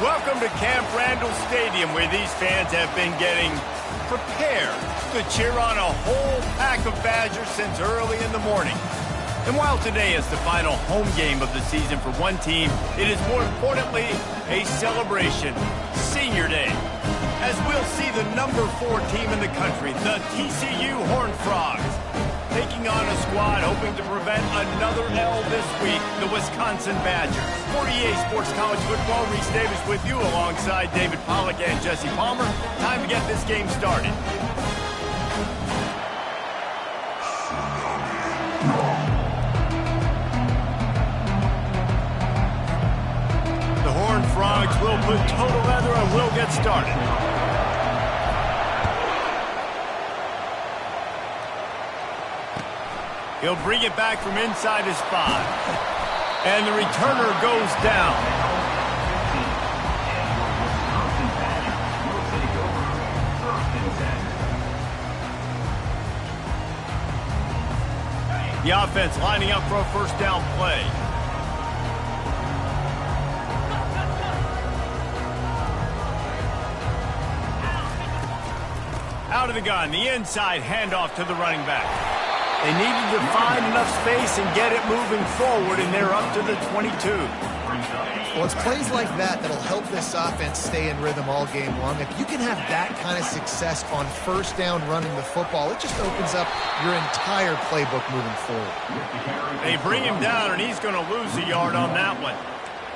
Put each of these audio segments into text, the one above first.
Welcome to Camp Randall Stadium, where these fans have been getting prepared to cheer on a whole pack of Badgers since early in the morning. And while today is the final home game of the season for one team, it is more importantly a celebration, Senior Day, as we'll see the number 4 team in the country, the TCU Horned Frogs, taking on a squad hoping to prevent another L this week, the Wisconsin Badgers. 48 Sports College Football, Reese Davis with you alongside David Pollack and Jesse Palmer. Time to get this game started. The Horned Frogs will put total leather and will get started. He'll bring it back from inside his 5. And the returner goes down. The offense lining up for a first down play. Out of the gun, the inside handoff to the running back. They needed to find enough space and get it moving forward, and they're up to the 22. Well, it's plays like that that'll help this offense stay in rhythm all game long. If you can have that kind of success on first down running the football, it just opens up your entire playbook moving forward. They bring him down, and he's going to lose a yard on that one.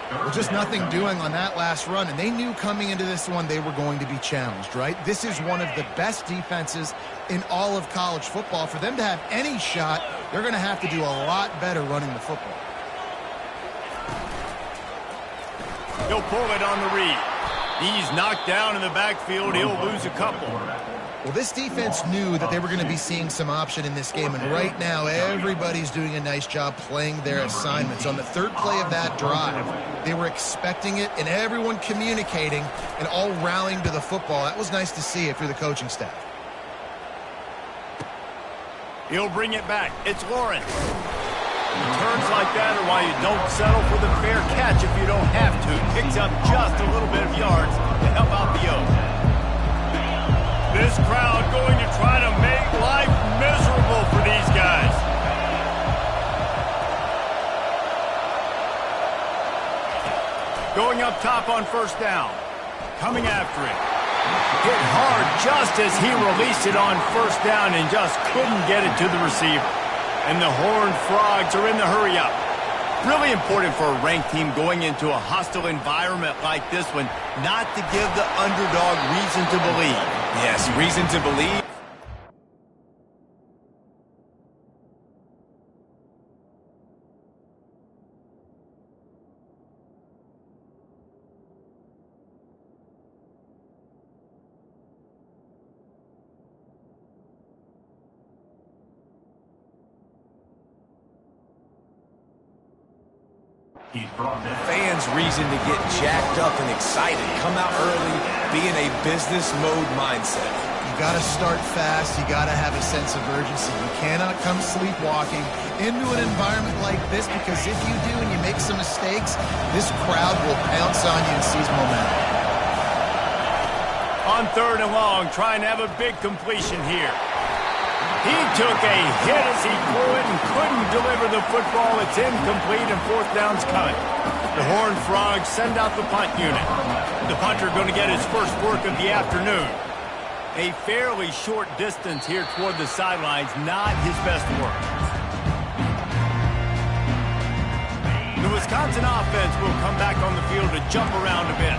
Well, just nothing doing on that last run, and they knew coming into this one they were going to be challenged, right? This is one of the best defenses in all of college football. For them to have any shot, they're going to have to do a lot better running the football. He'll pull it on the read. He's knocked down in the backfield. He'll lose a couple. Well, this defense knew that they were going to be seeing some option in this game, and right now everybody's doing a nice job playing their assignments. On the third play of that drive, they were expecting it, and everyone communicating and all rallying to the football. That was nice to see if you're the coaching staff. He'll bring it back. It's Lawrence. Turns like that are why you don't settle for the fair catch if you don't have to. Picks up just a little bit of yards to help out the O. This crowd going to try to make life miserable for these guys. Going up top on first down. Coming after it. Hit hard just as he released it on first down and just couldn't get it to the receiver. And the Horned Frogs are in the hurry-up. Really important for a ranked team going into a hostile environment like this one, not to give the underdog reason to believe. Yes, reason to believe. Fans reason to get jacked up and excited. Come out early, be in a business mode mindset. You got to start fast. You got to have a sense of urgency. You cannot come sleepwalking into an environment like this, because if you do and you make some mistakes, this crowd will pounce on you and seize momentum. On third and long, trying to have a big completion here. He took a hit as he threw it and couldn't deliver the football. It's incomplete and fourth down's coming. The Horned Frogs send out the punt unit. The punter going to get his first work of the afternoon. A fairly short distance here toward the sidelines, not his best work. The Wisconsin offense will come back on the field to jump around a bit.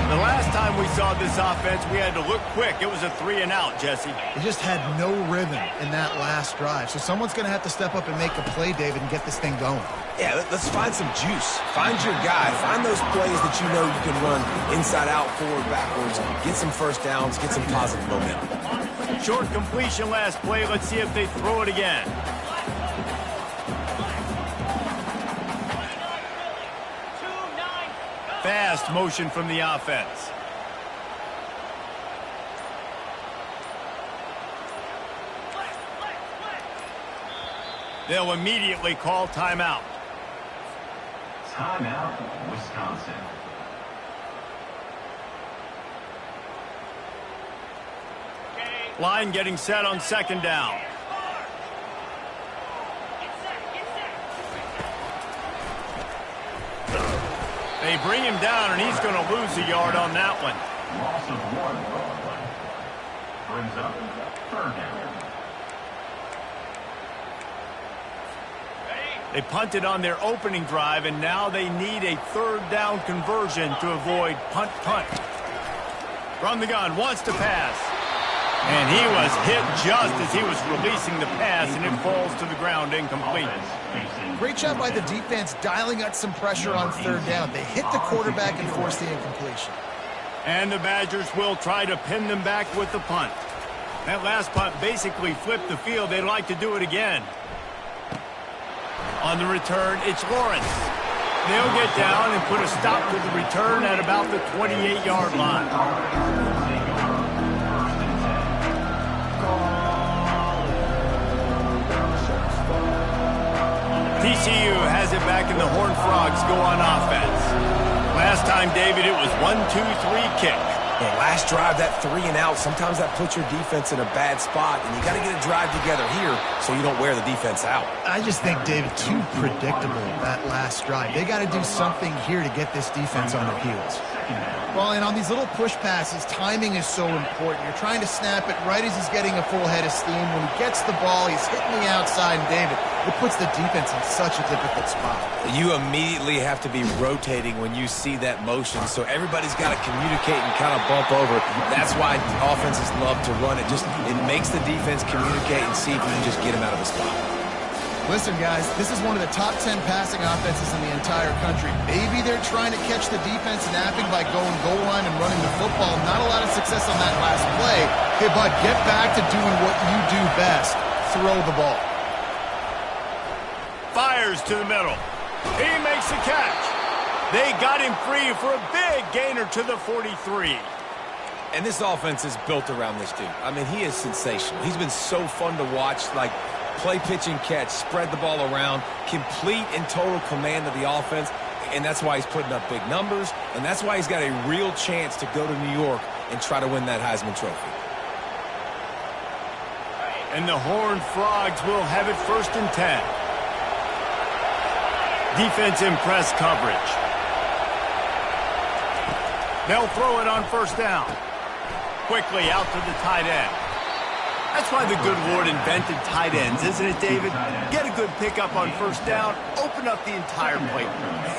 The last time we saw this offense, we had to look quick. It was a 3-and-out, Jesse. They just had no rhythm in that last drive. So someone's going to have to step up and make a play, David, and get this thing going. Yeah, let's find some juice. Find your guy. Find those plays that you know you can run inside out, forward, backwards. Get some first downs. Get some positive momentum. Short completion last play. Let's see if they throw it again. Fast motion from the offense. They'll immediately call timeout. Timeout, Wisconsin. Line getting set on second down. They bring him down, and he's going to lose a yard on that one. Loss of 1 yard. Brings up third down. They punted on their opening drive, and now they need a third down conversion to avoid punt. From the gun, wants to pass. And he was hit just as he was releasing the pass, and it falls to the ground incomplete. Great job by the defense dialing up some pressure on third down. They hit the quarterback and forced the incompletion. And the Badgers will try to pin them back with the punt. That last punt basically flipped the field. They'd like to do it again. On the return, it's Lawrence. They'll get down and put a stop to the return at about the 28-yard line. TCU has it back, and the Horned Frogs go on offense. Last time, David, it was 1-2-3 kick. The last drive, that 3 and out, sometimes that puts your defense in a bad spot, and you got to get a drive together here so you don't wear the defense out. I just think, David, too predictable, that last drive. They got to do something here to get this defense on their heels. Well, and on these little push passes, timing is so important. You're trying to snap it right as he's getting a full head of steam. When he gets the ball, he's hitting the outside, and David, it puts the defense in such a difficult spot. You immediately have to be rotating when you see that motion, so everybody's got to communicate and kind of bump over. That's why offenses love to run it. It makes the defense communicate and see if you can just get him out of a spot. Listen, guys, this is one of the top 10 passing offenses in the entire country. Maybe they're trying to catch the defense napping by going goal line and running the football. Not a lot of success on that last play. Hey, bud, get back to doing what you do best. Throw the ball. Fires to the middle. He makes the catch. They got him free for a big gainer to the 43. And this offense is built around this dude. I mean, he is sensational. He's been so fun to watch, like play, pitch, and catch, spread the ball around, complete and total command of the offense, and that's why he's putting up big numbers, and that's why he's got a real chance to go to New York and try to win that Heisman Trophy. And the Horned Frogs will have it 1st and 10. Defense in press coverage. They'll throw it on 1st down. Quickly out to the tight end. That's why the good Lord invented tight ends, isn't it, David? Get a good pickup on 1st down, open up the entire plate.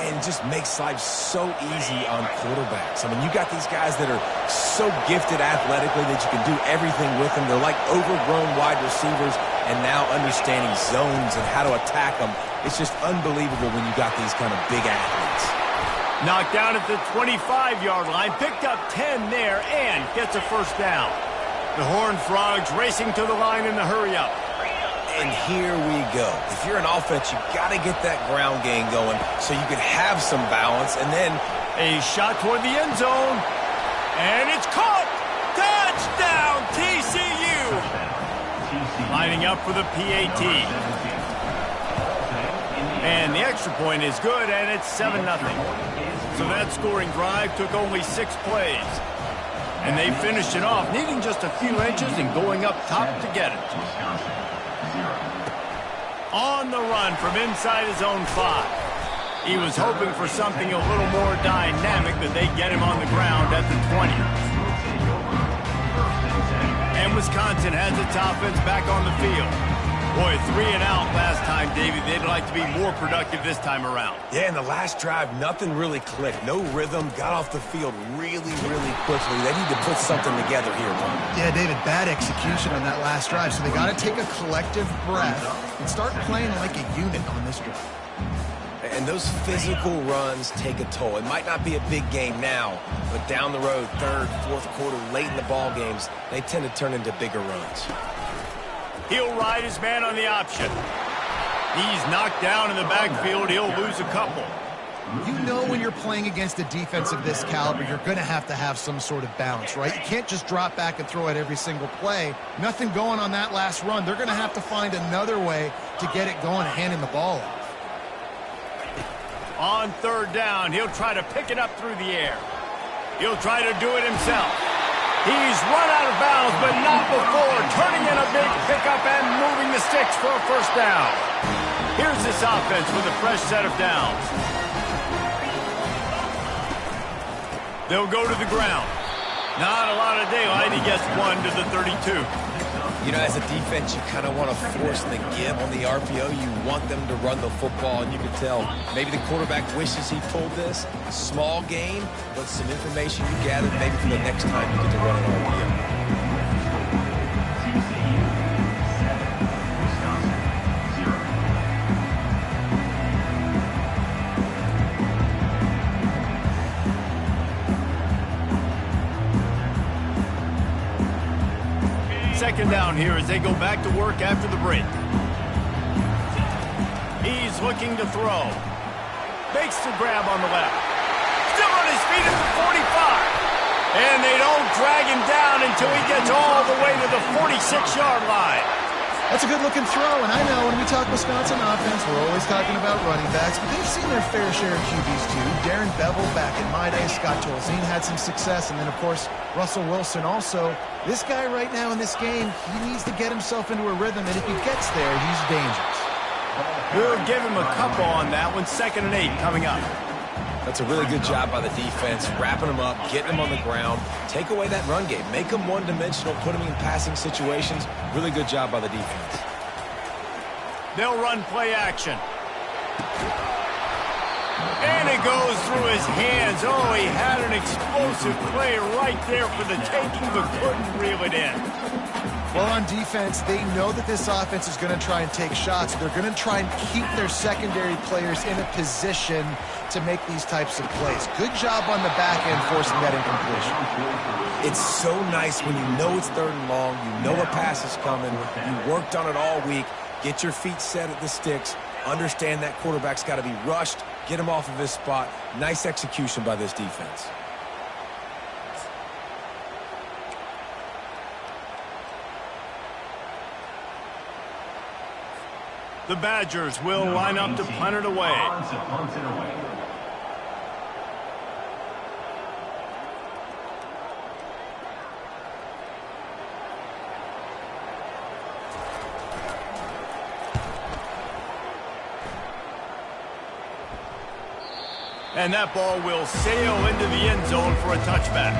And it just makes life so easy on quarterbacks. I mean, you got these guys that are so gifted athletically that you can do everything with them. They're like overgrown wide receivers, and now understanding zones and how to attack them. It's just unbelievable when you got these kind of big athletes. Knocked down at the 25-yard line, picked up 10 there, and gets a 1st down. The Horned Frogs racing to the line in the hurry-up. And here we go. If you're an offense, you got to get that ground game going so you can have some balance. And then a shot toward the end zone. And it's caught! Touchdown, TCU! Lining up for the PAT. And the extra point is good, and it's 7-0. So that scoring drive took only 6 plays. And they finished it off, needing just a few inches and going up top to get it. On the run from inside his own 5. He was hoping for something a little more dynamic, that they get him on the ground at the 20. And Wisconsin has its offense back on the field. Boy, 3 and out last time, David. They'd like to be more productive this time around. Yeah, in the last drive, nothing really clicked. No rhythm, got off the field really, really quickly. They need to put something together here, Tom. Yeah, David, bad execution on that last drive, so they got to take a collective breath and start playing like a unit on this drive. And those physical runs take a toll. It might not be a big game now, but down the road, 3rd, 4th quarter, late in the ball games, they tend to turn into bigger runs. He'll ride his man on the option. He's knocked down in the backfield. He'll lose a couple. You know when you're playing against a defense of this caliber, you're going to have some sort of balance, right? You can't just drop back and throw it every single play. Nothing going on that last run. They're going to have to find another way to get it going and handing the ball off. On 3rd down, he'll try to pick it up through the air. He'll try to do it himself. He's run out of bounds, but not before turning in a big pickup and moving the sticks for a first down. Here's this offense with a fresh set of downs. They'll go to the ground. Not a lot of daylight. He gets one to the 32. You know, as a defense, you kind of want to force the give on the RPO. You want them to run the football, and you can tell maybe the quarterback wishes he pulled this. Small game, but some information you gathered maybe for the next time you get to run an RPO. Second down here as they go back to work after the break. He's looking to throw. Makes the grab on the left. Still on his feet at the 45. And they don't drag him down until he gets all the way to the 46-yard line. That's a good-looking throw, and I know when we talk Wisconsin offense, we're always talking about running backs, but they've seen their fair share of QBs too. Darren Bevel back in my day, Scott Tolzien had some success, and then, of course, Russell Wilson also. This guy right now in this game, he needs to get himself into a rhythm, and if he gets there, he's dangerous. We'll give him a couple on that one. 2nd and 8 coming up. That's a really good job by the defense, wrapping them up, getting them on the ground. Take away that run game. Make them one-dimensional, put them in passing situations. Really good job by the defense. They'll run play action. And it goes through his hands. Oh, he had an explosive play right there for the taking, but couldn't reel it in. Well, on defense, they know that this offense is going to try and take shots. They're going to try and keep their secondary players in a position to make these types of plays. Good job on the back end forcing that incompletion. It's so nice when you know it's 3rd and long, you know a pass is coming, you worked on it all week, get your feet set at the sticks, understand that quarterback's got to be rushed, get him off of his spot. Nice execution by this defense. The Badgers will line up to punt it away. And that ball will sail into the end zone for a touchback.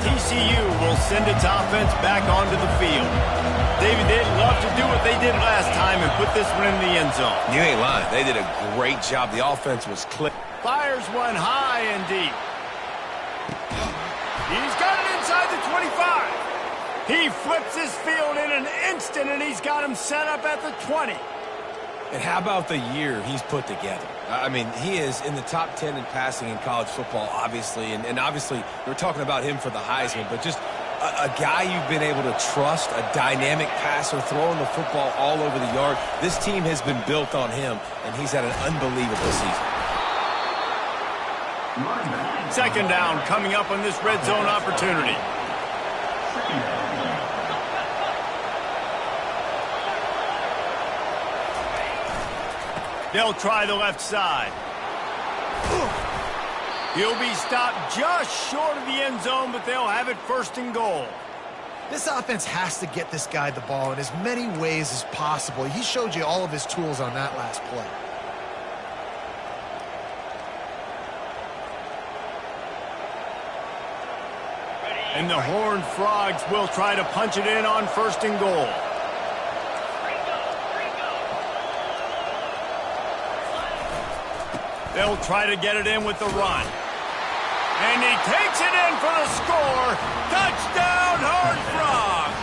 TCU will send its offense back onto the field. David, they'd love to do what they did last time and put this one in the end zone. You ain't lying. They did a great job. The offense was clear. Fires one high and deep. He's got it inside the 25. He flips his field in an instant, and he's got him set up at the 20. And how about the year he's put together? I mean, he is in the top 10 in passing in college football, obviously. And obviously, we're talking about him for the Heisman, but just a guy you've been able to trust, a dynamic passer, throwing the football all over the yard. This team has been built on him, and he's had an unbelievable season. 2nd down coming up on this red zone opportunity. They'll try the left side. He'll be stopped just short of the end zone, but they'll have it 1st and goal. This offense has to get this guy the ball in as many ways as possible. He showed you all of his tools on that last play. And the Horned Frogs will try to punch it in on 1st and goal. They'll try to get it in with the run. And he takes it in for the score. Touchdown, Horned Frogs!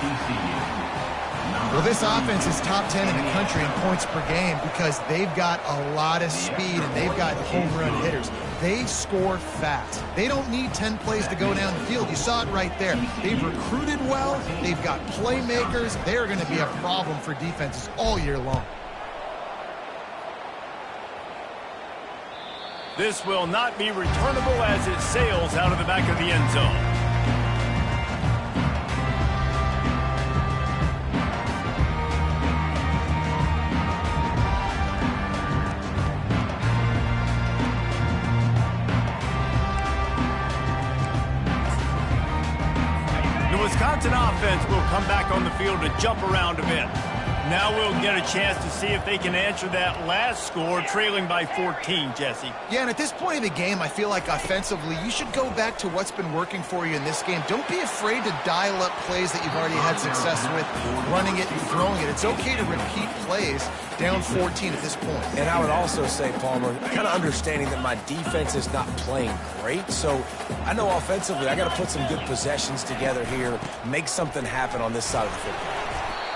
Well, this offense is top 10 in the country in points per game because they've got a lot of speed and they've got home run hitters. They score fast. They don't need 10 plays to go down the field. You saw it right there. They've recruited well. They've got playmakers. They're going to be a problem for defenses all year long. This will not be returnable as it sails out of the back of the end zone. Wisconsin offense will come back on the field to jump around a bit. Now we'll get a chance to see if they can answer that last score, trailing by 14, Jesse. Yeah, and at this point of the game, I feel like offensively, you should go back to what's been working for you in this game. Don't be afraid to dial up plays that you've already had success with, running it and throwing it. It's okay to repeat plays down 14 at this point. And I would also say, Palmer, kind of understanding that my defense is not playing great, so I know offensively I got to put some good possessions together here, make something happen on this side of the football.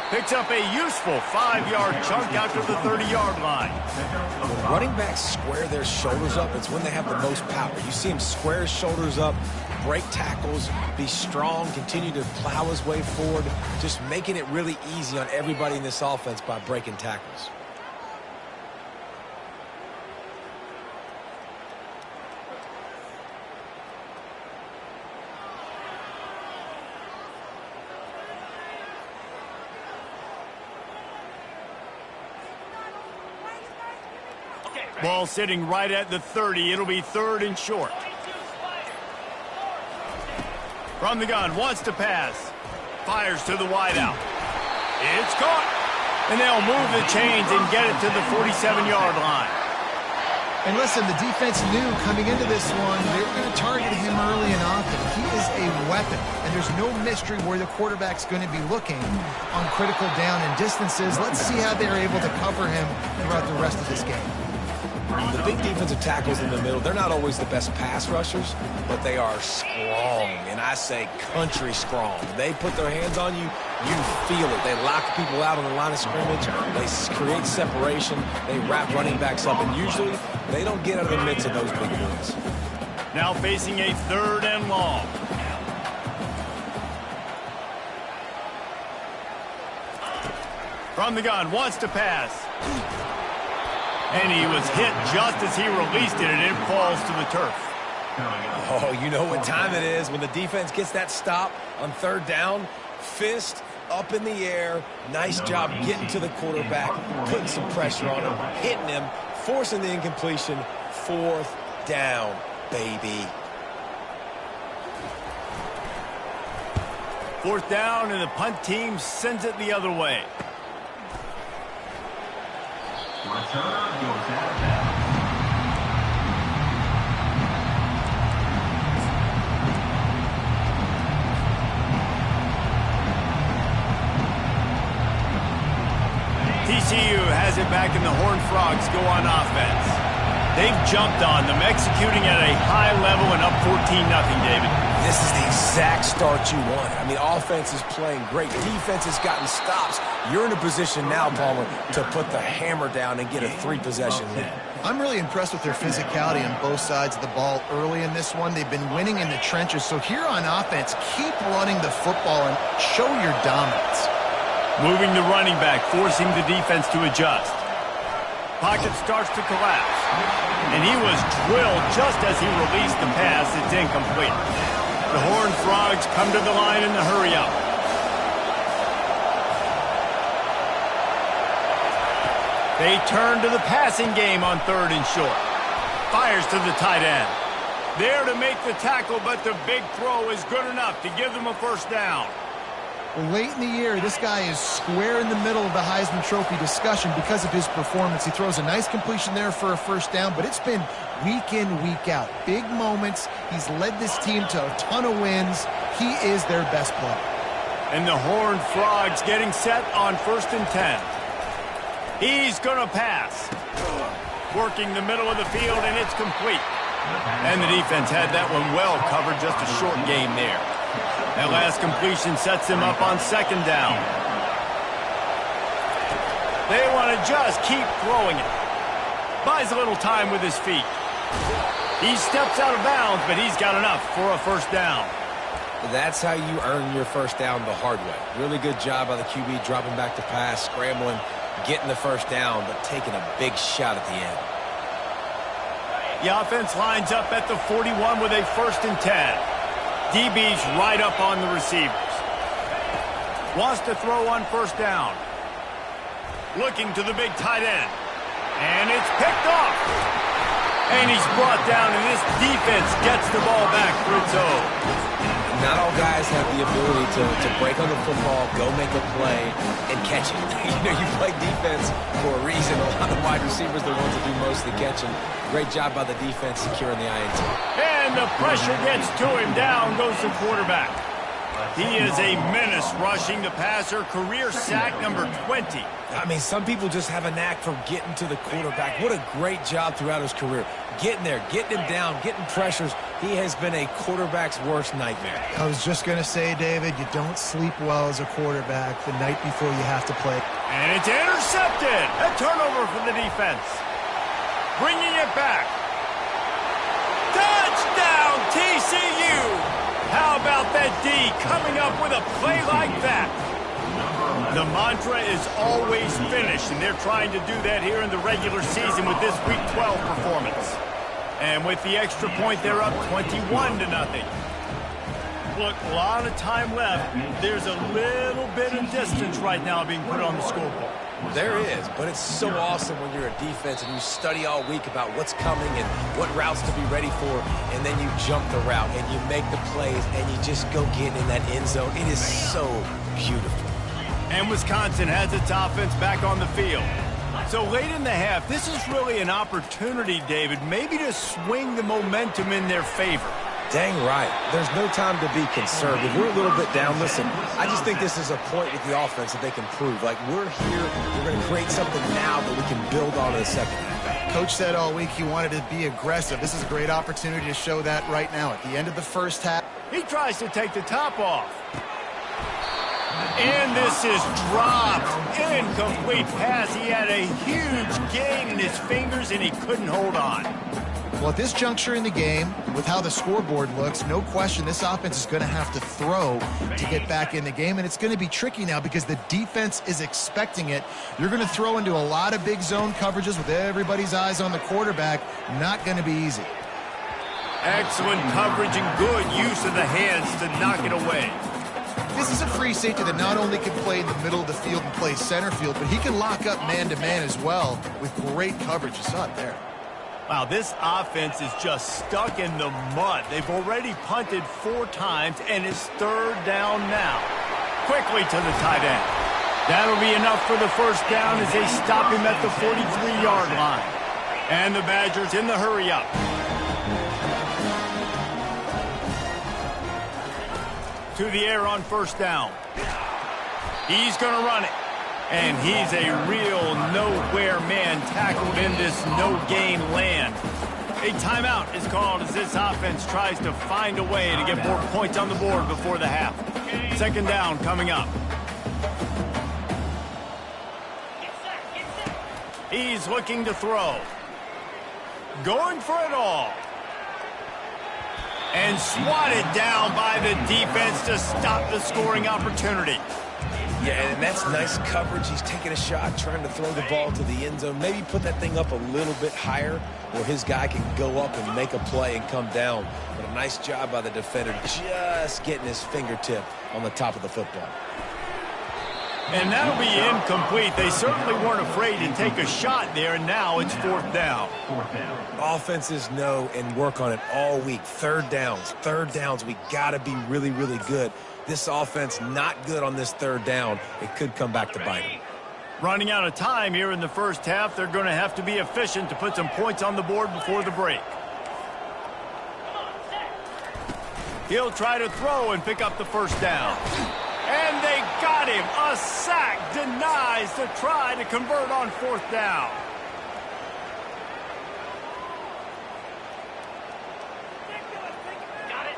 Picks up a useful 5-yard chunk out to the 30-yard line. When running backs square their shoulders up, it's when they have the most power. You see him square his shoulders up, break tackles, be strong, continue to plow his way forward, just making it really easy on everybody in this offense by breaking tackles. Ball sitting right at the 30. It'll be 3rd and short. From the gun, wants to pass. Fires to the wideout. It's caught. And they'll move the chains and get it to the 47-yard line. And listen, the defense knew coming into this one, they were going to target him early and often. He is a weapon, and there's no mystery where the quarterback's going to be looking on critical down and distances. Let's see how they're able to cover him throughout the rest of this game. The big defensive tackles in the middle, they're not always the best pass rushers, but they are strong, and I say country strong. They put their hands on you, you feel it. They lock people out on the line of scrimmage. They create separation. They wrap running backs up, and usually they don't get out of the midst of those big boys. Now facing a 3rd and long. From the gun, wants to pass. And he was hit just as he released it, and it falls to the turf. Oh, you know what time it is when the defense gets that stop on 3rd down. Fist up in the air. Nice job getting to the quarterback, putting some pressure on him, hitting him, forcing the incompletion. 4th down, baby. 4th down, and the punt team sends it the other way. Return goes out of bounds. TCU has it back, and the Horned Frogs go on offense. They've jumped on them, executing at a high level and up 14-0, David. This is the exact start you want. I mean, offense is playing great. Defense has gotten stops. You're in a position now, Palmer, to put the hammer down and get a 3-possession lead. I'm really impressed with their physicality on both sides of the ball early in this one. They've been winning in the trenches. So here on offense, keep running the football and show your dominance. Moving the running back, forcing the defense to adjust. Pocket starts to collapse. And he was drilled just as he released the pass. It's incomplete. The Horned Frogs come to the line in the hurry-up. They turn to the passing game on 3rd and short. Fires to the tight end. There to make the tackle, but the big throw is good enough to give them a 1st down. Well, late in the year, this guy is square in the middle of the Heisman Trophy discussion because of his performance. He throws a nice completion there for a 1st down, but it's been week in, week out. Big moments. He's led this team to a ton of wins. He is their best player. And the Horned Frogs getting set on 1st and 10. He's going to pass. Working the middle of the field, and it's complete. And the defense had that one well covered, just a short game there. That last completion sets him up on 2nd down. They want to just keep throwing it. Buys a little time with his feet. He steps out of bounds, but he's got enough for a 1st down. That's how you earn your 1st down the hard way. Really good job by the QB, dropping back to pass, scrambling, getting the 1st down, but taking a big shot at the end. The offense lines up at the 41 with a 1st and 10. DB's right up on the receivers. Wants to throw on 1st down. Looking to the big tight end. And it's picked off. And he's brought down, and this defense gets the ball back for its own. Not all guys have have the ability to break on the football, go make a play, and catch it. You play defense for a reason. A lot of wide receivers are the ones that do most of the catching. Great job by the defense securing the INT. And the pressure gets to him. Down goes the quarterback. He is a menace rushing the passer. Career sack number 20. I mean, some people just have a knack for getting to the quarterback. What a great job throughout his career. Getting there, getting him down, getting pressures. He has been a quarterback's worst nightmare. I was just going to say, David, you don't sleep well as a quarterback the night before you have to play. And it's intercepted. A turnover for the defense. Bringing it back. Touchdown, TCU. How about that D coming up with a play like that? The mantra is always finish, and they're trying to do that here in the regular season with this Week 12 performance. And with the extra point, they're up 21-0. Look, a lot of time left. There's a little bit of distance right now being put on the scoreboard. There is, but it's so awesome when you're a defense and you study all week about what's coming and what routes to be ready for, and then you jump the route and you make the plays and you just go get in that end zone. It is so beautiful. And Wisconsin has its offense back on the field. So late in the half, this is really an opportunity, David, maybe to swing the momentum in their favor. Dang right. There's no time to be conservative. We're a little bit down. Listen, I just think this is a point with the offense that they can prove. Like, we're here, we're going to create something now that we can build on in the second half. Coach said all week he wanted to be aggressive. This is a great opportunity to show that right now. At the end of the first half, he tries to take the top off. And this is dropped. Incomplete pass. He had a huge gain in his fingers, and he couldn't hold on. Well, at this juncture in the game, with how the scoreboard looks, no question this offense is going to have to throw to get back in the game, and it's going to be tricky now because the defense is expecting it. You're going to throw into a lot of big zone coverages with everybody's eyes on the quarterback. Not going to be easy. Excellent coverage and good use of the hands to knock it away. This is a free safety that not only can play in the middle of the field and play center field, but he can lock up man-to-man as well with great coverage. You saw it there. Wow, this offense is just stuck in the mud. They've already punted 4 times, and it's 3rd down now. Quickly to the tight end. That'll be enough for the first down as they stop him at the 43-yard line. And the Badgers in the hurry-up. To the air on first down. He's going to run it. And he's a real nowhere man tackled in this no-gain land. A timeout is called as this offense tries to find a way to get more points on the board before the half. 2nd down coming up. He's looking to throw. Going for it all. And swatted down by the defense to stop the scoring opportunity. Yeah, and that's nice coverage. He's taking a shot, trying to throw the ball to the end zone. Maybe put that thing up a little bit higher where his guy can go up and make a play and come down. But a nice job by the defender just getting his fingertip on the top of the football. And that'll be incomplete. They certainly weren't afraid to take a shot there, and now it's 4th down. Offenses know and work on it all week. 3rd downs. We got to be really, really good. This offense not good on this 3rd down. It could come back to bite them. Running out of time here in the first half. They're going to have to be efficient to put some points on the board before the break. He'll try to throw and pick up the first down. And they got him. A sack denies the try to convert on 4th down.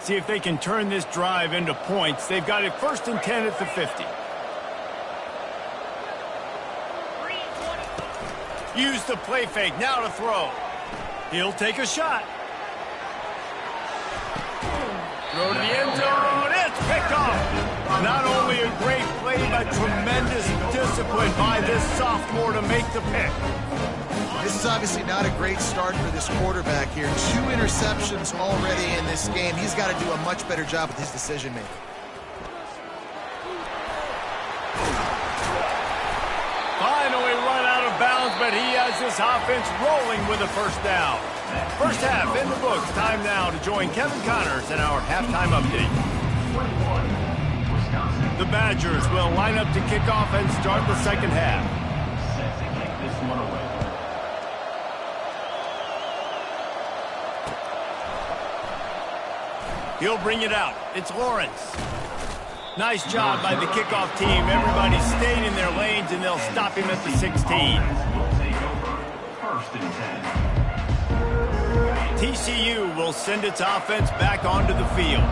See if they can turn this drive into points. They've got it 1st and 10 at the 50. Use the play fake. Now to throw. He'll take a shot. Throw to the end zone. It's picked off. Not only a great play, but tremendous discipline by this sophomore to make the pick. This is obviously not a great start for this quarterback here. 2 interceptions already in this game. He's got to do a much better job with his decision-making. Finally run out of bounds, but he has this offense rolling with a first down. First half in the books. Time now to join Kevin Connors in our halftime update. The Badgers will line up to kick off and start the second half. Set to kick this one away. He'll bring it out. It's Lawrence. Nice job by the kickoff team. Everybody stayed in their lanes, and they'll stop him at the 16. Will take over. First and 10. TCU will send its offense back onto the field.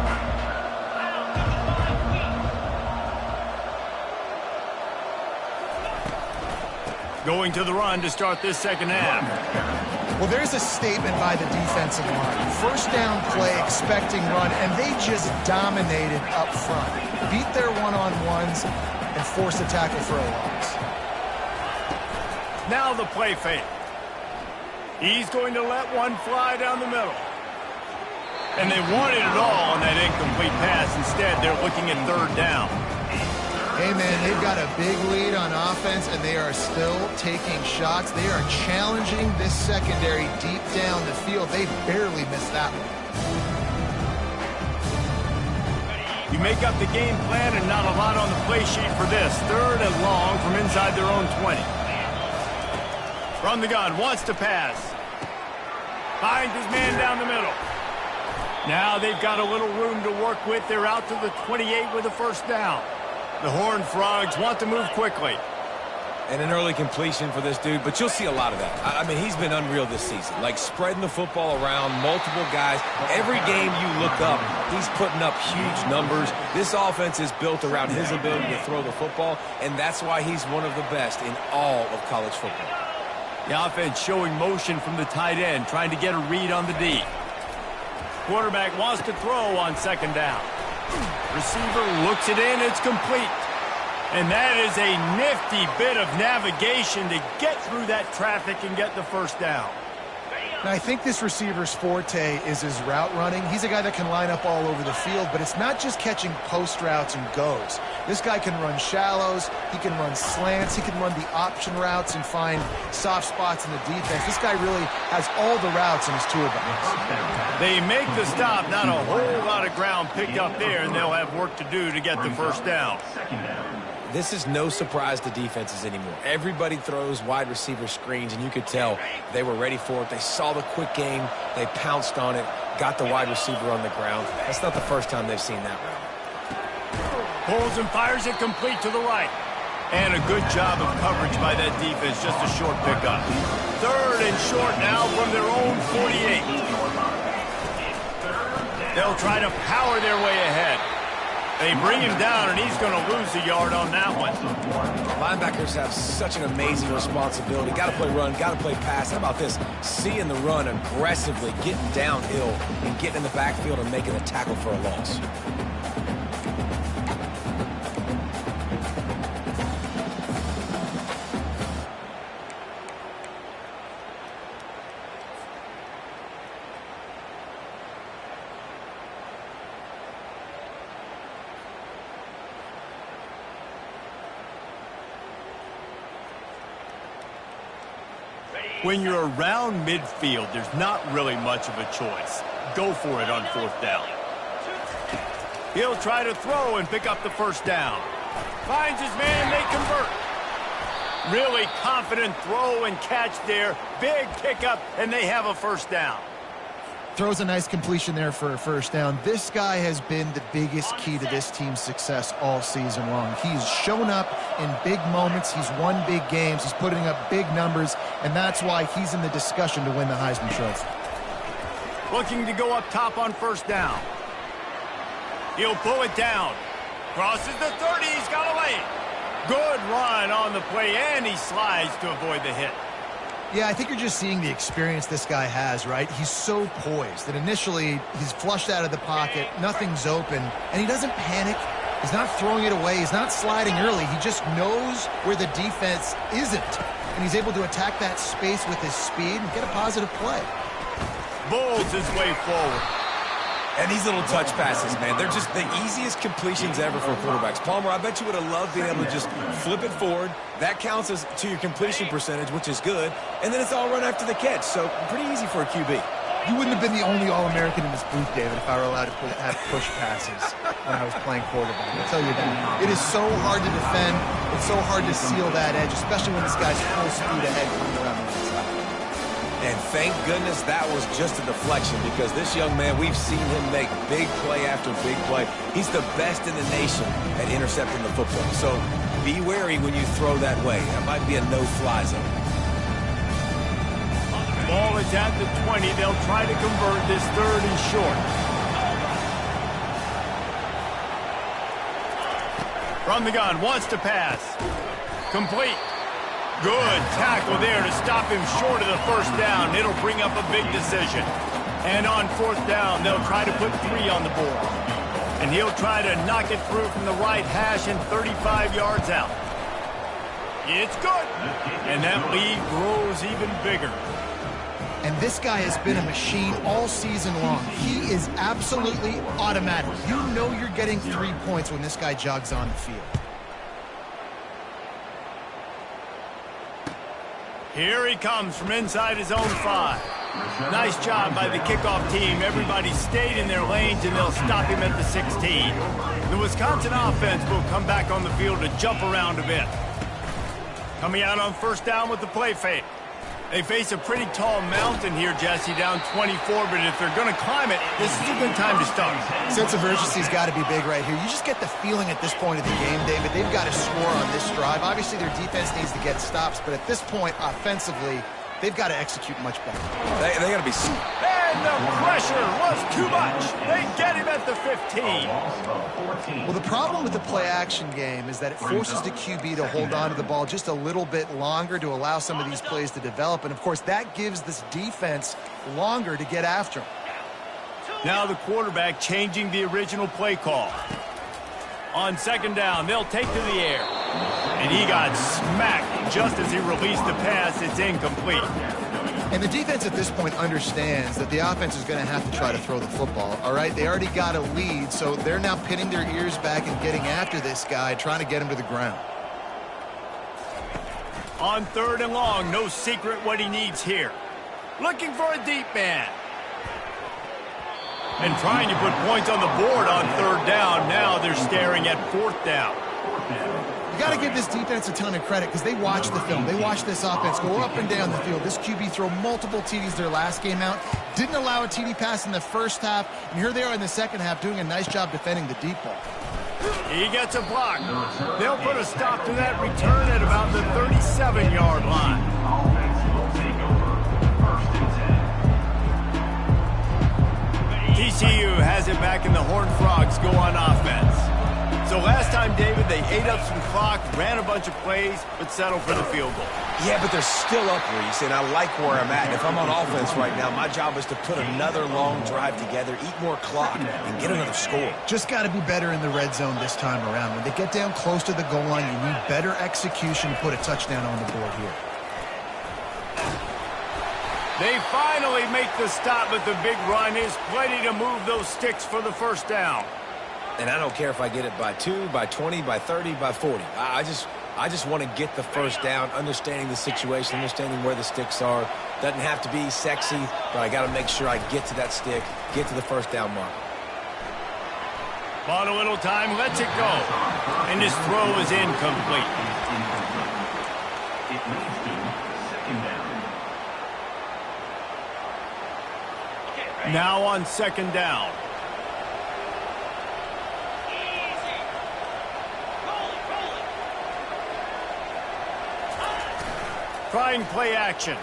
Going to the run to start this second half. Well, there's a statement by the defensive line. First down play, expecting run, and they just dominated up front. Beat their one-on-ones and forced a tackle for a loss. Now the play fake. He's going to let one fly down the middle. And they wanted it all on that incomplete pass. Instead, they're looking at third down. Hey, man, they've got a big lead on offense, and they are still taking shots. They are challenging this secondary deep down the field. They barely missed that one. You make up the game plan and not a lot on the play sheet for this. Third and long from inside their own 20. From the gun, wants to pass. Finds his man down the middle. Now they've got a little room to work with. They're out to the 28 with a first down. The Horned Frogs want to move quickly. And an early completion for this dude, but you'll see a lot of that. I mean, he's been unreal this season. Like, spreading the football around, multiple guys. Every game you look up, he's putting up huge numbers. This offense is built around his ability to throw the football, and that's why he's one of the best in all of college football. The offense showing motion from the tight end, trying to get a read on the D. Quarterback wants to throw on second down. Receiver looks it in, it's complete. And that is a nifty bit of navigation to get through that traffic and get the first down. Now, I think this receiver's forte is his route running. He's a guy that can line up all over the field, but it's not just catching post routes and goes. This guy can run shallows, he can run slants, he can run the option routes and find soft spots in the defense. This guy really has all the routes in his toolbox. They make the stop, not a whole lot of ground picked up there, and they'll have work to do to get the first down. This is no surprise to defenses anymore. Everybody throws wide receiver screens, and you could tell they were ready for it. They saw the quick game. They pounced on it, got the wide receiver on the ground. That's not the first time they've seen that route. Pulls and fires it complete to the right. And a good job of coverage by that defense, just a short pickup. Third and short now from their own 48. They'll try to power their way ahead. They bring him down, and he's going to lose a yard on that one. Linebackers have such an amazing responsibility. Got to play run, got to play pass. How about this? Seeing the run aggressively, getting downhill, and getting in the backfield and making a tackle for a loss. When you're around midfield, there's not really much of a choice. Go for it on fourth down. He'll try to throw and pick up the first down. Finds his man, they convert. Really confident throw and catch there. Big pickup, and they have a first down. Throws a nice completion there for a first down. This guy has been the biggest key to this team's success all season long. He's shown up in big moments. He's won big games. He's putting up big numbers, and that's why he's in the discussion to win the Heisman Trophy. Looking to go up top on first down. He'll pull it down. Crosses the 30. He's got a lane. Good run on the play, and he slides to avoid the hit. Yeah, I think you're just seeing the experience this guy has, right? He's so poised that initially he's flushed out of the pocket, nothing's open, and he doesn't panic. He's not throwing it away. He's not sliding early. He just knows where the defense isn't, and he's able to attack that space with his speed and get a positive play. Bulls his way forward. And these little touch passes, man, they're just the easiest completions ever for quarterbacks. Palmer, I bet you would have loved being able to just flip it forward. That counts to your completion percentage, which is good. And then it's all run after the catch, so pretty easy for a QB. You wouldn't have been the only All-American in this booth, David, if I were allowed to have push passes when I was playing quarterback. I'll tell you that. It is so hard to defend. It's so hard to seal that edge, especially when this guy's full speed ahead coming around the inside. And thank goodness that was just a deflection, because this young man, we've seen him make big play after big play. He's the best in the nation at intercepting the football. So be wary when you throw that way. That might be a no-fly zone. Ball is at the 20. They'll try to convert this 3rd and short. From the gun, wants to pass. Complete. Good tackle there to stop him short of the 1st down. It'll bring up a big decision. And on 4th down, they'll try to put 3 on the board. And he'll try to knock it through from the right hash and 35 yards out. It's good. And that lead grows even bigger. And this guy has been a machine all season long. He is absolutely automatic. You know you're getting 3 points when this guy jogs on the field. Here he comes from inside his own 5. Nice job by the kickoff team. Everybody stayed in their lanes, and they'll stop him at the 16. The Wisconsin offense will come back on the field to jump around a bit. Coming out on 1st down with the play fake. They face a pretty tall mountain here, Jesse, down 24, but if they're going to climb it, this is a good time to start. Sense of urgency's got to be big right here. You just get the feeling at this point of the game, David, they've got to score on this drive. Obviously, their defense needs to get stops, but at this point, offensively, they've got to execute much better. They got to be... And the pressure was too much. They get him at the 15. Well, the problem with the play-action game is that it forces the QB to hold on to the ball just a little bit longer to allow some of these plays to develop. And, of course, that gives this defense longer to get after him. Now the quarterback changing the original play call. On 2nd down, they'll take to the air. And he got smacked just as he released the pass. It's incomplete. And the defense at this point understands that the offense is going to have to try to throw the football, all right? They already got a lead, so they're now pinning their ears back and getting after this guy, trying to get him to the ground. On 3rd and long, no secret what he needs here. Looking for a deep man. And trying to put points on the board on 3rd down. Now they're staring at 4th down. You got to give this defense a ton of credit because they watch the film. They watch this offense go up and down the field. This QB throw multiple TDs their last game out. Didn't allow a TD pass in the 1st half. And here they are in the 2nd half doing a nice job defending the deep ball. He gets a block. They'll put a stop to that return at about the 37-yard line. TCU has it back in the Horned Frogs go on offense. So last time, David, they ate up some clock, ran a bunch of plays, but settled for the field goal. Yeah, but they're still up, Reese, and I like where I'm at. And if I'm on offense right now, my job is to put another long drive together, eat more clock, and get another score. Just got to be better in the red zone this time around. When they get down close to the goal line, you need better execution to put a touchdown on the board here. They finally make the stop, but the big run is plenty to move those sticks for the 1st down. And I don't care if I get it by 2, by 20, by 30, by 40. I just want to get the 1st down, understanding the situation, understanding where the sticks are. Doesn't have to be sexy, but I got to make sure I get to that stick, get to the 1st down mark. Bought a little time, lets it go. And his throw is incomplete. It leads to 2nd down. Now on 2nd down. Trying play action.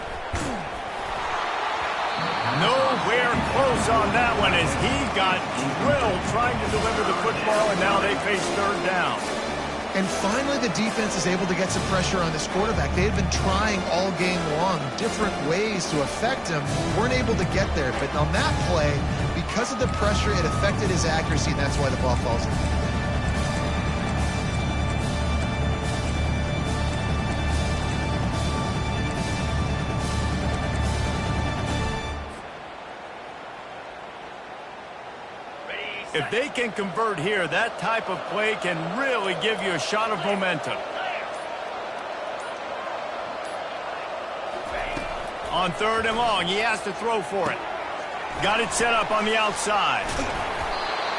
Nowhere close on that one as he got drilled trying to deliver the football, and now they face 3rd down. And finally, the defense is able to get some pressure on this quarterback. They had been trying all game long different ways to affect him. Weren't able to get there, but on that play, because of the pressure, it affected his accuracy, and that's why the ball falls in. If they can convert here, that type of play can really give you a shot of momentum. On 3rd and long, he has to throw for it. Got it set up on the outside.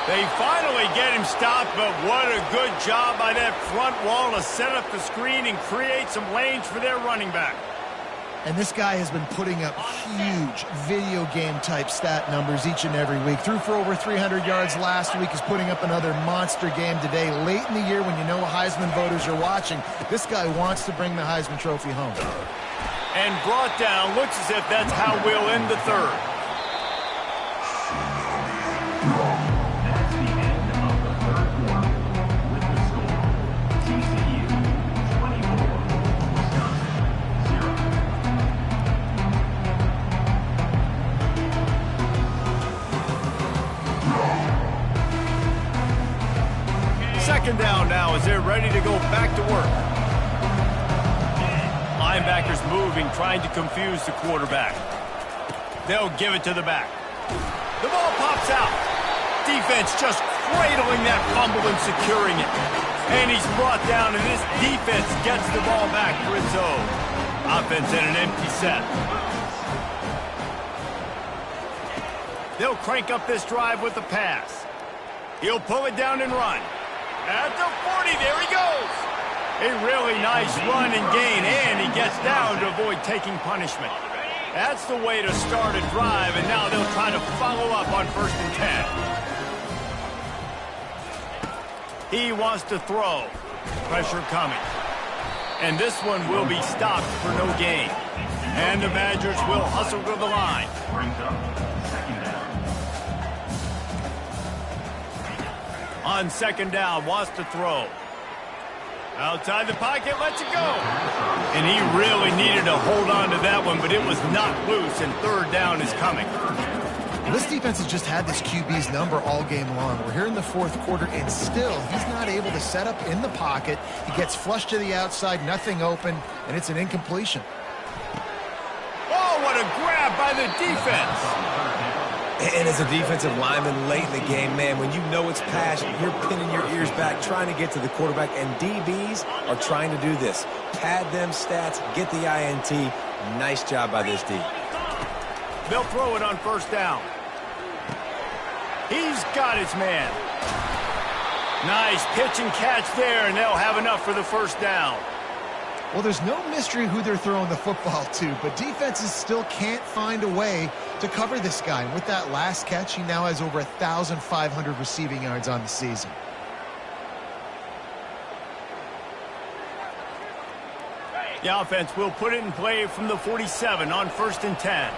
They finally get him stopped, but what a good job by that front wall to set up the screen and create some lanes for their running back. And this guy has been putting up huge video game type stat numbers each and every week. Threw for over 300 yards last week. He's putting up another monster game today. Late in the year when you know Heisman voters are watching, this guy wants to bring the Heisman Trophy home. And brought down. Looks as if that's how we'll end the third. That's the end of the third quarter with the score TCU 24, Wisconsin 0. Second down now as they're ready to go back to work. Linebackers moving, trying to confuse the quarterback. They'll give it to the back. The ball pops out. Defense just cradling that fumble and securing it. And he's brought down, and this defense gets the ball back for its own. Offense in an empty set. They'll crank up this drive with a pass. He'll pull it down and run. At the 40, there he goes. A really nice run and gain, and he gets down to avoid taking punishment. That's the way to start a drive, and now they'll try to follow up on 1st and 10. He wants to throw. Pressure coming. And this one will be stopped for no gain. And the Badgers will hustle to the line. Brings up second down. On second down, wants to throw. Outside the pocket, lets it go. And he really needed to hold on to that one, but it was knocked loose, and third down is coming. This defense has just had this QB's number all game long. We're here in the fourth quarter, and still, he's not able to set up in the pocket. He gets flushed to the outside, nothing open, and it's an incompletion. Oh, what a grab by the defense. And as a defensive lineman late in the game, man, when you know it's pass, you're pinning your ears back, trying to get to the quarterback, and DBs are trying to do this. Pad them stats, get the INT. Nice job by this D. They'll throw it on 1st down. He's got his man. Nice pitch and catch there, and they'll have enough for the 1st down. Well, there's no mystery who they're throwing the football to, but defenses still can't find a way to cover this guy. And with that last catch, he now has over 1,500 receiving yards on the season. The offense will put it in play from the 47 on 1st and 10.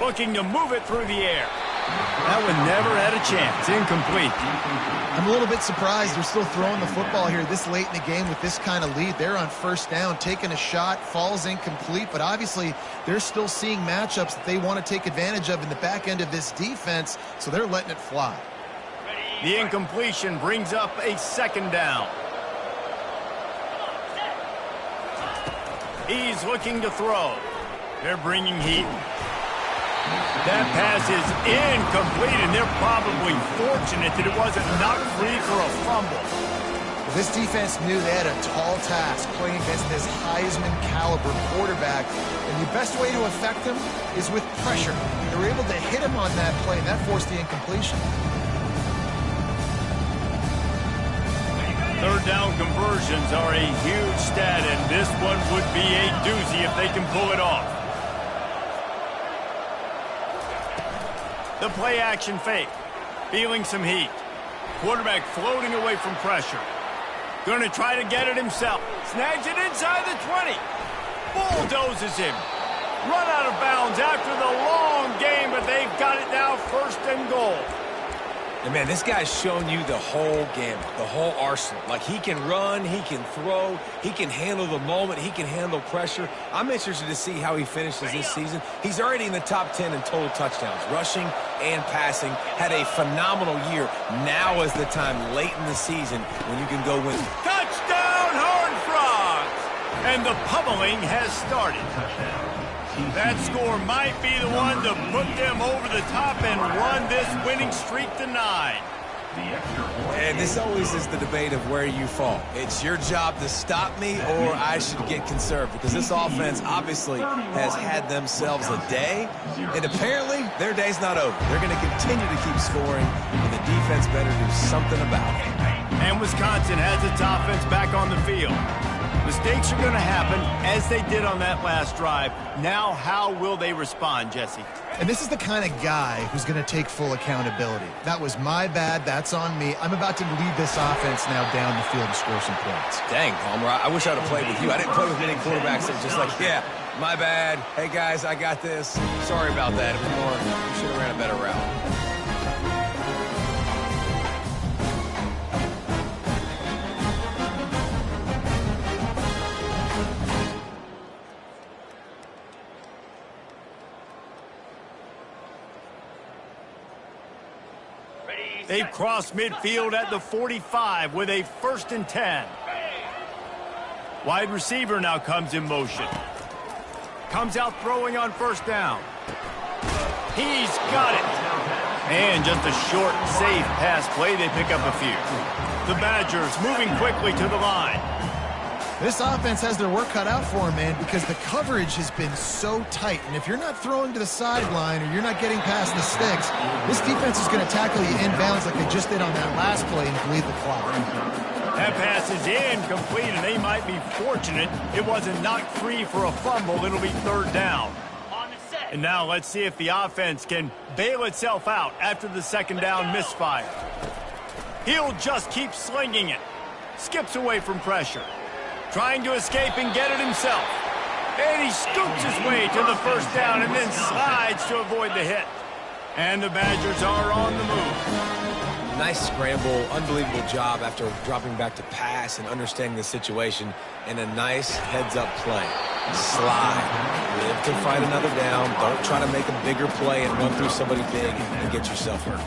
Looking to move it through the air. That one never had a chance. Incomplete. I'm a little bit surprised they're still throwing the football here this late in the game with this kind of lead. They're on 1st down, taking a shot, falls incomplete, but obviously they're still seeing matchups that they want to take advantage of in the back end of this defense, so they're letting it fly. The incompletion brings up a 2nd down. He's looking to throw. They're bringing heat. That pass is incomplete, and they're probably fortunate that it wasn't knocked free for a fumble. Well, this defense knew they had a tall task playing against this Heisman caliber quarterback, and the best way to affect him is with pressure. They were able to hit him on that play, and that forced the incompletion. 3rd down conversions are a huge stat, and this one would be a doozy if they can pull it off. The play action fake. Feeling some heat. Quarterback floating away from pressure. Going to try to get it himself. Snags it inside the 20. Bulldozes him. Run out of bounds after the long game, but they've got it now 1st and goal. And man, this guy's shown you the whole gamut, the whole arsenal. Like, he can run, he can throw, he can handle the moment, he can handle pressure. I'm interested to see how he finishes this season. He's already in the top 10 in total touchdowns, rushing and passing. Had a phenomenal year. Now is the time late in the season when you can go win. Touchdown, Horned Frogs! And the pummeling has started. That score might be the one to put them over the top and run this winning streak to 9. The extra point. And this always is the debate of where you fall. It's your job to stop me, or I should get conserved, because this offense obviously has had themselves a day, and apparently their day's not over. They're going to continue to keep scoring, and the defense better do something about it. And Wisconsin has its offense back on the field. Mistakes are going to happen, as they did on that last drive. Now, how will they respond, Jesse? And this is the kind of guy who's going to take full accountability. That was my bad. That's on me. I'm about to lead this offense now down the field and score some points. Dang, Palmer, I wish I'd have played with you. I didn't play with many quarterbacks that were just like, yeah, my bad. Hey, guys, I got this. Sorry about that. You should have ran a better route. They've crossed midfield at the 45 with a 1st and 10. Wide receiver now comes in motion. Comes out throwing on 1st down. He's got it. And just a short, safe pass play. They pick up a few. The Badgers moving quickly to the line. This offense has their work cut out for them, man, because the coverage has been so tight. And if you're not throwing to the sideline or you're not getting past the sticks, this defense is going to tackle you inbounds like they just did on that last play and bleed the clock. That pass is incomplete, and they might be fortunate it wasn't knocked free for a fumble. It'll be 3rd down. And now let's see if the offense can bail itself out after the 2nd down misfire. He'll just keep slinging it. Skips away from pressure. Trying to escape and get it himself. And he scoops his way to the 1st down and then slides to avoid the hit. And the Badgers are on the move. Nice scramble, unbelievable job after dropping back to pass and understanding the situation, and a nice heads-up play. Slide. Live to fight another down. Don't try to make a bigger play and run through somebody big and get yourself hurt.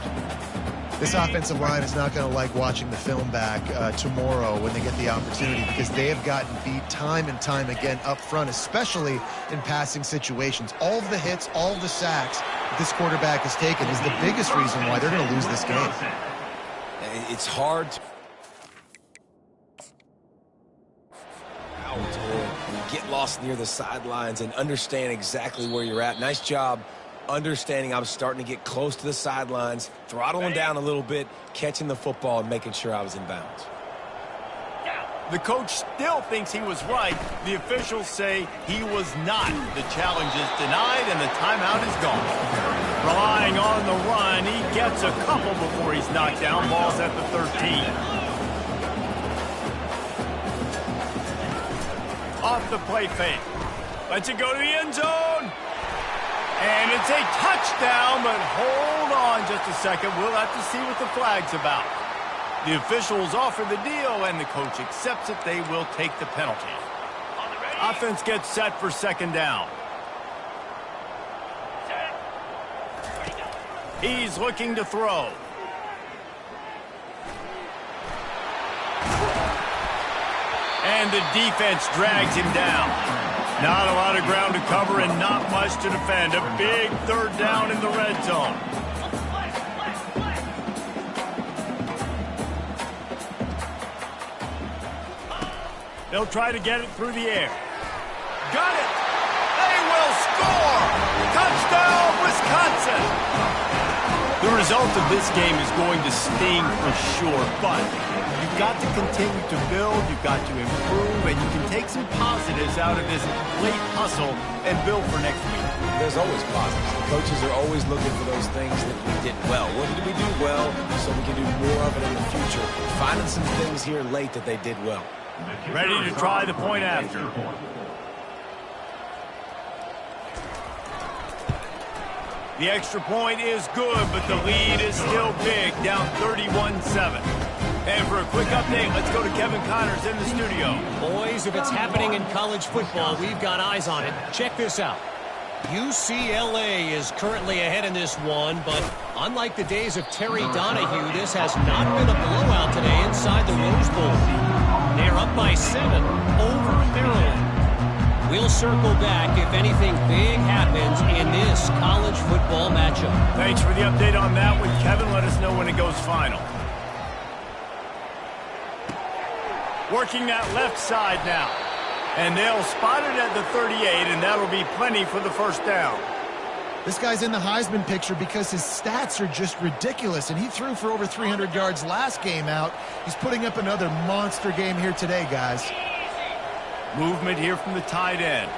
This offensive line is not going to like watching the film back tomorrow when they get the opportunity, because they have gotten beat time and time again up front, especially in passing situations. All of the hits, all of the sacks that this quarterback has taken is the biggest reason why they're going to lose this game. It's hard to get lost near the sidelines and understand exactly where you're at. Nice job understanding I was starting to get close to the sidelines, throttling down a little bit, catching the football and making sure I was in bounds. The coach still thinks he was right. The officials say he was not. The challenge is denied and the timeout is gone. Relying on the run, he gets a couple before he's knocked down. Ball's at the 13. Off the play fake. Lets it go to the end zone. And it's a touchdown, but hold on just a second. We'll have to see what the flag's about. The officials offer the deal, and the coach accepts it. They will take the penalty. Offense gets set for 2nd down. He's looking to throw. And the defense drags him down. Not a lot of ground to cover and not much to defend. A big 3rd down in the red zone. They'll try to get it through the air. Got it! They will score! Touchdown, Wisconsin! The result of this game is going to sting for sure, but you've got to continue to build, you've got to improve, and you can take some positives out of this late hustle and build for next week. There's always positives. Coaches are always looking for those things that we did well. What did we do well so we can do more of it in the future? Finding some things here late that they did well. Ready to try the point after. The extra point is good, but the lead is still big, down 31-7. And for a quick update, let's go to Kevin Connors in the studio. Boys, if it's happening in college football, we've got eyes on it. Check this out. UCLA is currently ahead in this one, but unlike the days of Terry Donahue, this has not been a blowout today inside the Rose Bowl. They're up by 7 over Maryland. We'll circle back if anything big happens in this college football matchup. Thanks for the update on that one, Kevin. Let us know when it goes final. Working that left side now. And they'll spot it at the 38, and that'll be plenty for the first down. This guy's in the Heisman picture because his stats are just ridiculous, and he threw for over 300 yards last game out. He's putting up another monster game here today, guys. Movement here from the tight end.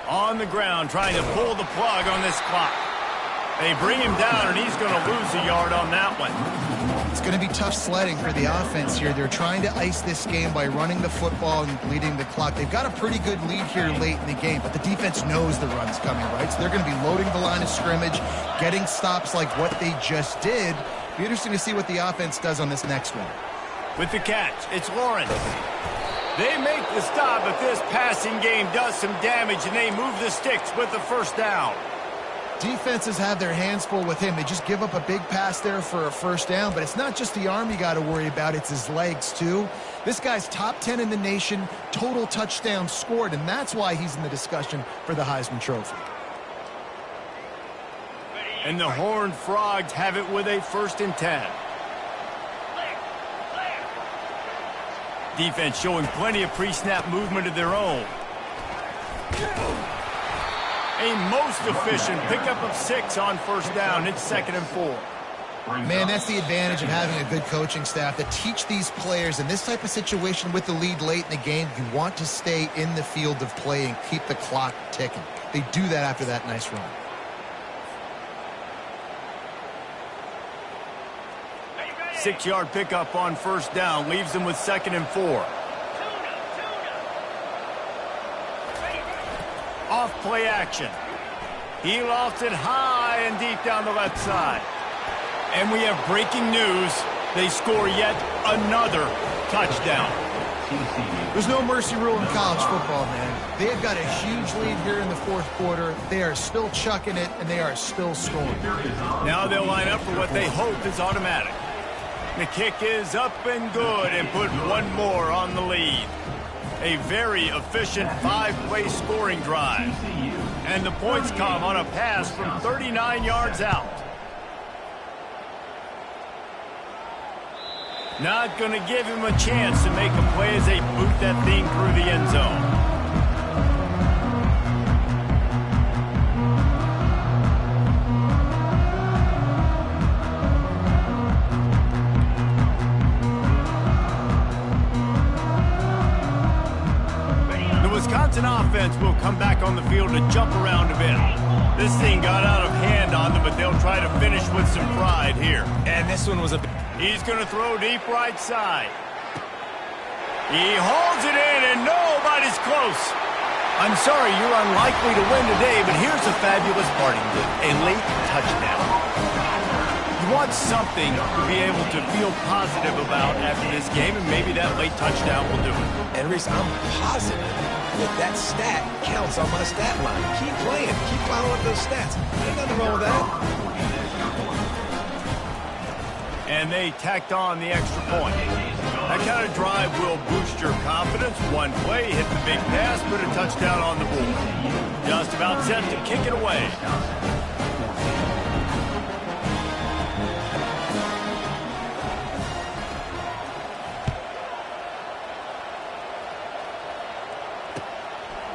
On the ground, trying to pull the plug on this clock. They bring him down, and he's going to lose a yard on that one. It's going to be tough sledding for the offense here. They're trying to ice this game by running the football and bleeding the clock. They've got a pretty good lead here late in the game, but the defense knows the run's coming, right? So they're going to be loading the line of scrimmage, getting stops like what they just did. Be interesting to see what the offense does on this next one. With the catch, it's Lawrence. They make the stop, but this passing game does some damage, and they move the sticks with the first down. Defenses have their hands full with him. They just give up a big pass there for a first down, but it's not just the arm you got to worry about, it's his legs too. This guy's top 10 in the nation, total touchdowns scored, and that's why he's in the discussion for the Heisman Trophy. And the Horned Frogs have it with a 1st and 10. Defense showing plenty of pre-snap movement of their own. A most efficient pickup of 6 on first down. It's 2nd and 4. Man, that's the advantage of having a good coaching staff that teach these players in this type of situation with the lead late in the game. You want to stay in the field of play and keep the clock ticking. They do that after that nice run. Six-yard pickup on first down leaves them with 2nd and 4. Off play action. He lofts it high and deep down the left side. And we have breaking news. They score yet another touchdown. There's no mercy rule in college football, man. They have got a huge lead here in the 4th quarter. They are still chucking it, and they are still scoring. Now they'll line up for what they hope is automatic. The kick is up and good, and put one more on the lead. A very efficient 5-play scoring drive. And the points come on a pass from 39 yards out. Not going to give him a chance to make a play as they boot that thing through the end zone. Wisconsin offense will come back on the field to jump around a bit. This thing got out of hand on them, but they'll try to finish with some pride here. And this one was a... He's going to throw deep right side. He holds it in, and nobody's close. I'm sorry, you're unlikely to win today, but here's a fabulous parting gift, a late touchdown. You want something to be able to feel positive about after this game, and maybe that late touchdown will do it. And Reese, I'm positive that stat counts on my stat line. Keep playing. Keep following up those stats. There's nothing wrong with that. And they tacked on the extra point. That kind of drive will boost your confidence. One play, hit the big pass, put a touchdown on the board. Just about set to kick it away.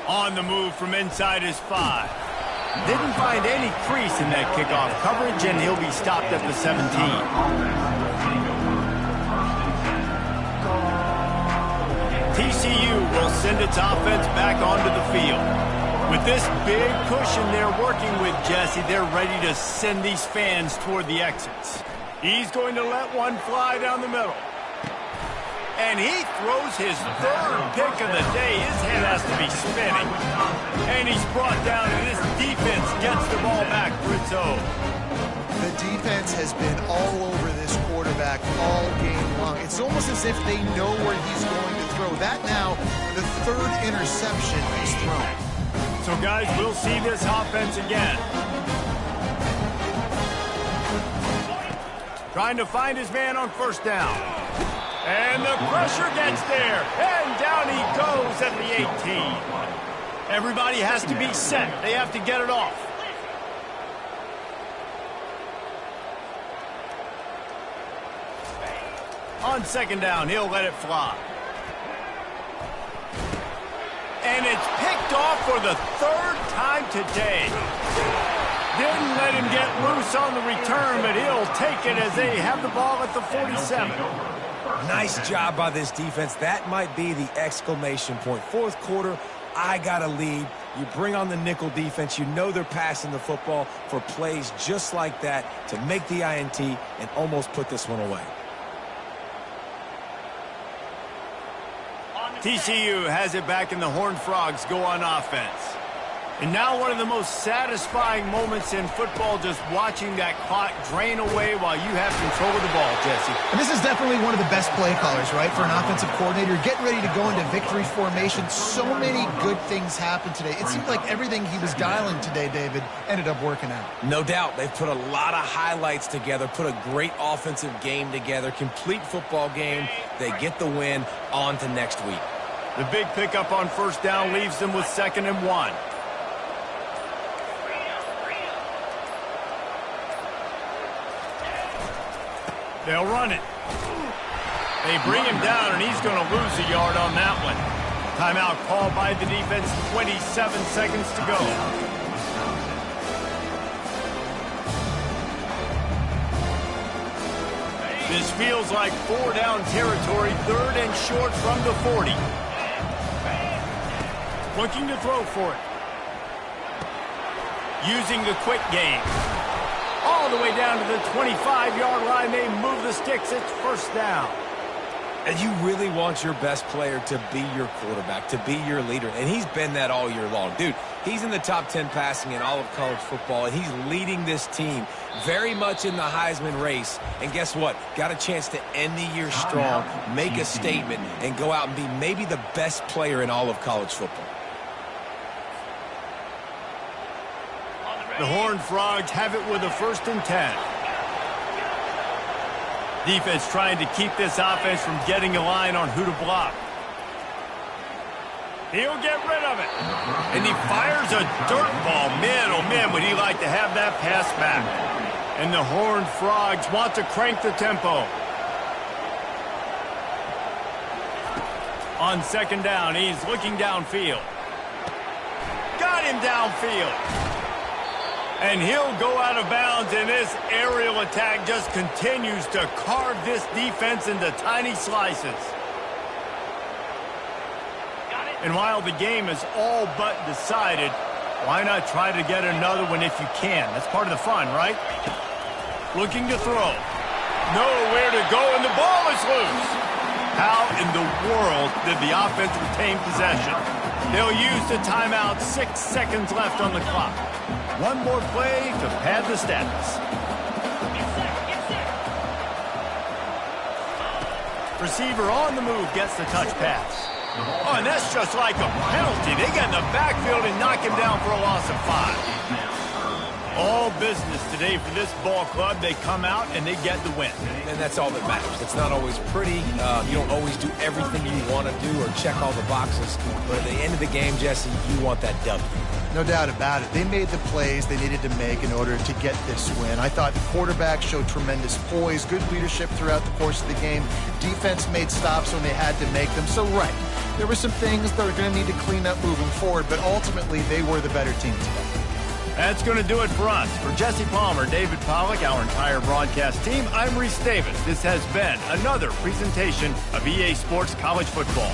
On the move from inside his 5. Didn't find any crease in that kickoff coverage, and he'll be stopped at the 17. TCU will send its offense back onto the field. With this big cushion they're working with, Jesse, they're ready to send these fans toward the exits. He's going to let one fly down the middle. And he throws his 3rd pick of the day. His head has to be spinning. And he's brought down, and this defense gets the ball back for its own. The defense has been all over this quarterback all game long. It's almost as if they know where he's going to throw. That now, the 3rd interception he's thrown. So, guys, we'll see this offense again. Trying to find his man on first down. And the pressure gets there. And down he goes at the 18. Everybody has to be set. They have to get it off. On second down, he'll let it fly. And it's picked off for the third time today. Didn't let him get loose on the return, but he'll take it as they have the ball at the 47. Nice job by this defense. That might be the exclamation point. Fourth quarter, I got a lead. You bring on the nickel defense. You know they're passing the football for plays just like that to make the INT and almost put this one away. TCU has it back, and the Horned Frogs go on offense. And now one of the most satisfying moments in football, just watching that clock drain away while you have control of the ball, Jesse. And this is definitely one of the best play callers, right, for an offensive coordinator. Getting ready to go into victory formation. So many good things happened today. It seemed like everything he was dialing today, David, ended up working out. No doubt. They've put a lot of highlights together, put a great offensive game together, complete football game. They get the win. On to next week. The big pickup on first down leaves them with 2nd and 1. They'll run it. They bring him down, and he's going to lose a yard on that one. Timeout called by the defense, 27 seconds to go. This feels like 4-down territory, 3rd and short from the 40. Looking to throw for it. Using the quick game. All the way down to the 25-yard line. They move the sticks. It's first down. And you really want your best player to be your quarterback, to be your leader. And he's been that all year long. Dude, he's in the top 10 passing in all of college football, and he's leading this team very much in the Heisman race. And guess what? Got a chance to end the year strong, make a statement, and go out and be maybe the best player in all of college football. The Horned Frogs have it with a 1st and 10. Defense trying to keep this offense from getting a line on who to block. He'll get rid of it. And he fires a dirt ball. Man, oh man, would he like to have that pass back. And the Horned Frogs want to crank the tempo. On second down, he's looking downfield. Got him downfield. And he'll go out of bounds, and this aerial attack just continues to carve this defense into tiny slices. And while the game is all but decided, why not try to get another one if you can? That's part of the fun, right? Looking to throw. Nowhere to go, and the ball is loose. How in the world did the offense retain possession? They'll use the timeout. 6 seconds left on the clock. One more play to pad the stats. Receiver on the move gets the touch pass. Oh, and that's just like a penalty. They get in the backfield and knock him down for a loss of 5. All business today for this ball club. They come out and they get the win. And that's all that matters. It's not always pretty. You don't always do everything you want to do or check all the boxes. But at the end of the game, Jesse, you want that W. No doubt about it. They made the plays they needed to make in order to get this win. I thought the quarterback showed tremendous poise, good leadership throughout the course of the game. Defense made stops when they had to make them. So, right, there were some things that were going to need to clean up moving forward, but ultimately they were the better team today. That's going to do it for us. For Jesse Palmer, David Pollack, our entire broadcast team, I'm Reese Davis. This has been another presentation of EA Sports College Football.